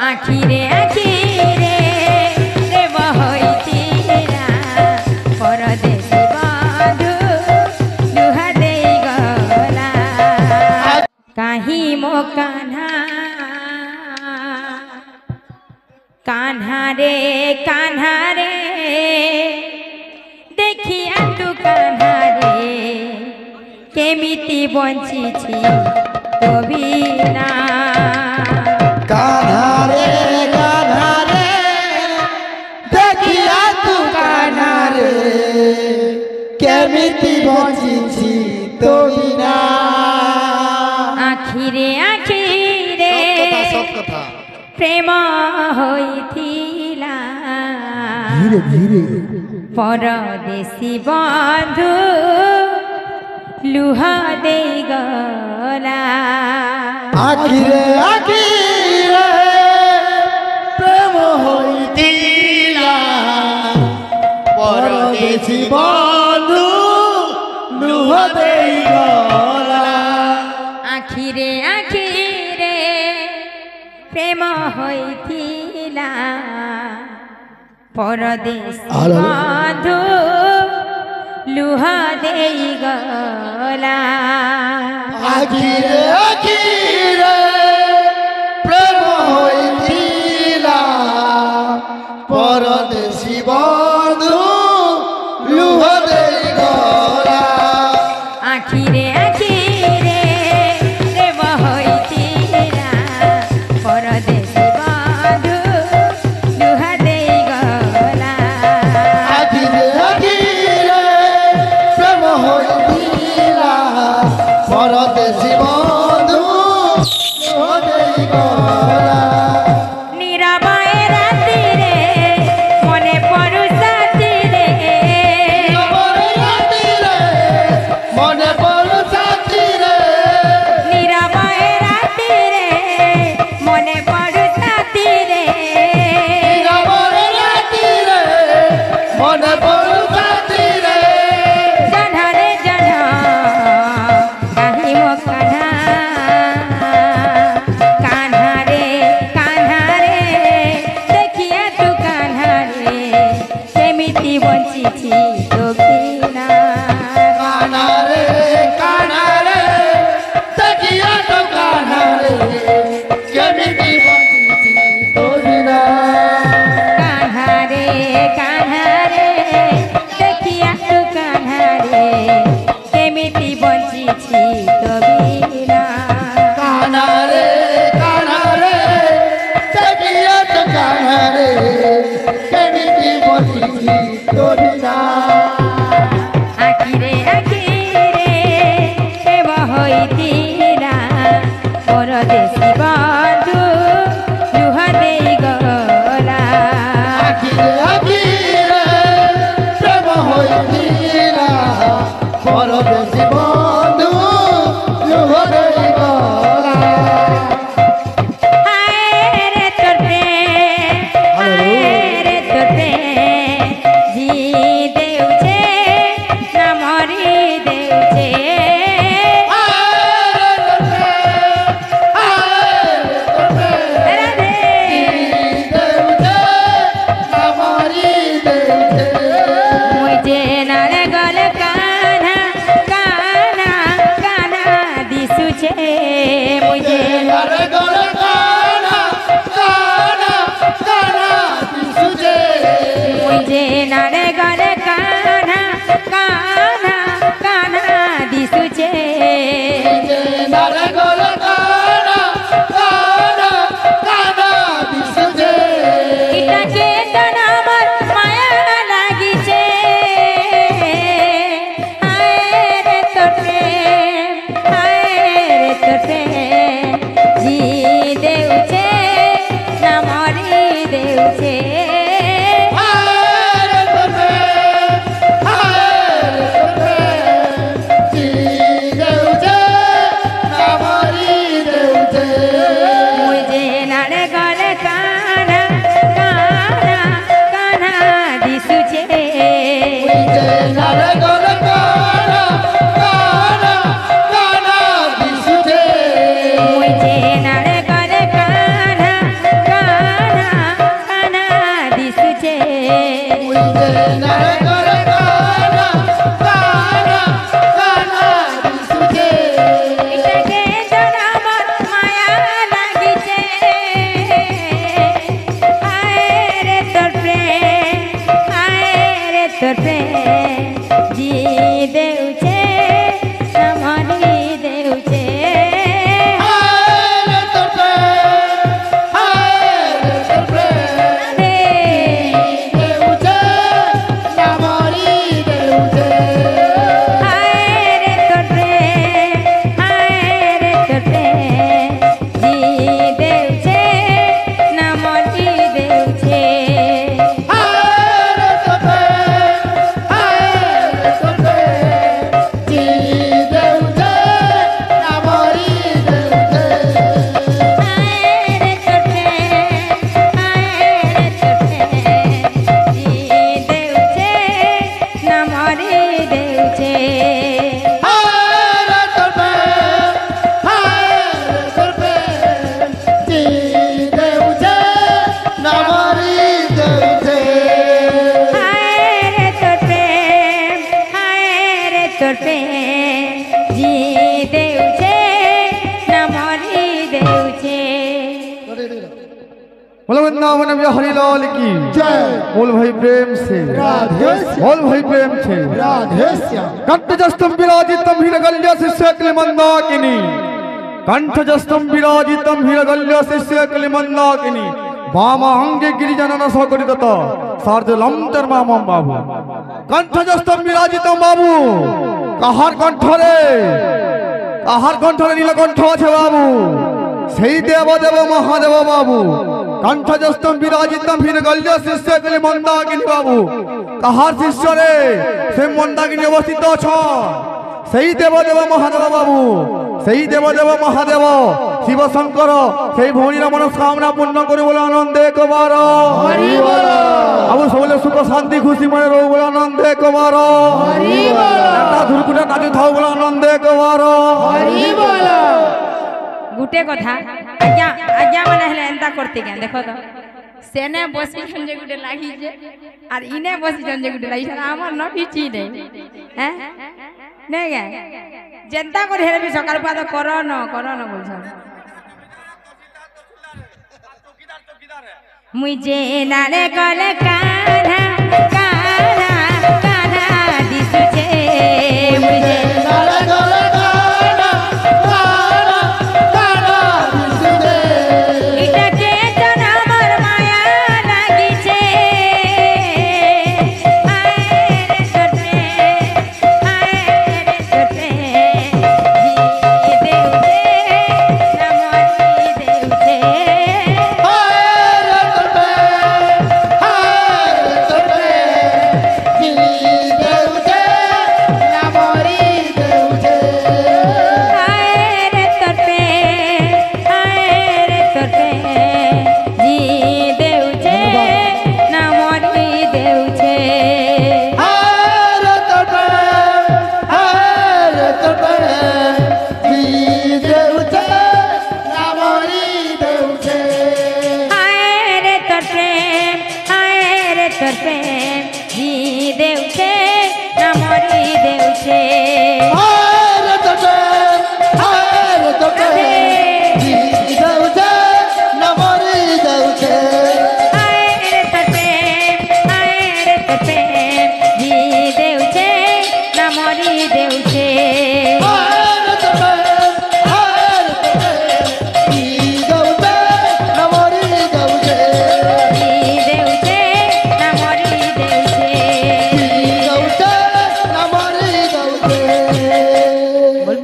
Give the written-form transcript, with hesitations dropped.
আখিরে আখিরে প্রেম হইতিলা পরদেশী বন্ধু লুহা দেই গলা কাহি মো কান্হা কান্হা রে দেখিয়া তু কান্হা রে কেমিতি বঞ্চিছি তো বিনা কান্হা রে দেখিয়া তু কান্হা রে কেমিতি বঞ্চিছি তো বিনা আখিরে আখিরে সব কথা প্রেম হইতিলা ধীরে ধীরে পরদেশী বন্ধু লুহা দেই গলা আখিরে প্রেম হইতিলা পরদেশী বন্ধু লুহ দেই গলা আখিরে প্রেম হইতিলা পরদেশী বন্ধু লুহা দেই গলা আখিরে প্রেম হইতিলা পরদেশী বন্ধু লুহ দেই গলা আখিরে প্রেম হইতিলা পরদেশী বন্ধু লুহা দেই গলা আখিরে প্রেম হইতিলা পরদেশী বন্ধু লুহ দেই গলা নীরবায় রাতিরে মনে পড়ু সাথীরে মনে পড়ু সাথীরে নীরবায় রাতিরে মনে পড়ু সাথীরে बोलो वृंदावन बिहारी लाल की जय बोल भाई प्रेम से राधे श्याम बोल भाई प्रेम से राधे श्याम कंठजस्तम विराजितम हिरगल्य शिष्य क्लिमंदाकिनी कंठजस्तम विराजितम हिरगल्य शिष्य क्लिमंदाकिनी वामांगे गिरिजनन सकरितत सार्जलम तर्मामम बाबू कंठजस्तम विराजितम बाबू কাহার কণ্ঠরে নীলকণ্ঠ আছে বাবু সেই দেবদেব মহাদেব বাবু কণ্ঠজস্তম বিরাজিতম হিরগল্য শিষ্য কলি মন্দাকিনী বাবু কাহার শিষ্য রে সে মন্দাকিনী অবস্থিত অছ সেই দেবদেব মহাদেব বাবু সেই দেবদেব মহাদেব শিব শঙ্কর সেই ভৌণীর মনস্কামনা পূর্ণ করে বলে আনন্দে কবার আবু সকলে সুখ শান্তি খুশি মনে রো বলে আনন্দে কবার ধুরকুটা নাচে থাও বলে আনন্দে কবার গুটে কথা আজ্ঞা আজ্ঞা মানে হলে এন্তা করতে কেন দেখো তো সেনে বসি সঞ্জয় গুটে লাগিছে আর ইনে বসি সঞ্জয় গুটে লাগিছে আমার ন কিছু নেই হ্যাঁ নেই গে যেন্তা করে হেরে বি সকাল পাদ করো ন বলছ মুই যে নারে গলে কানা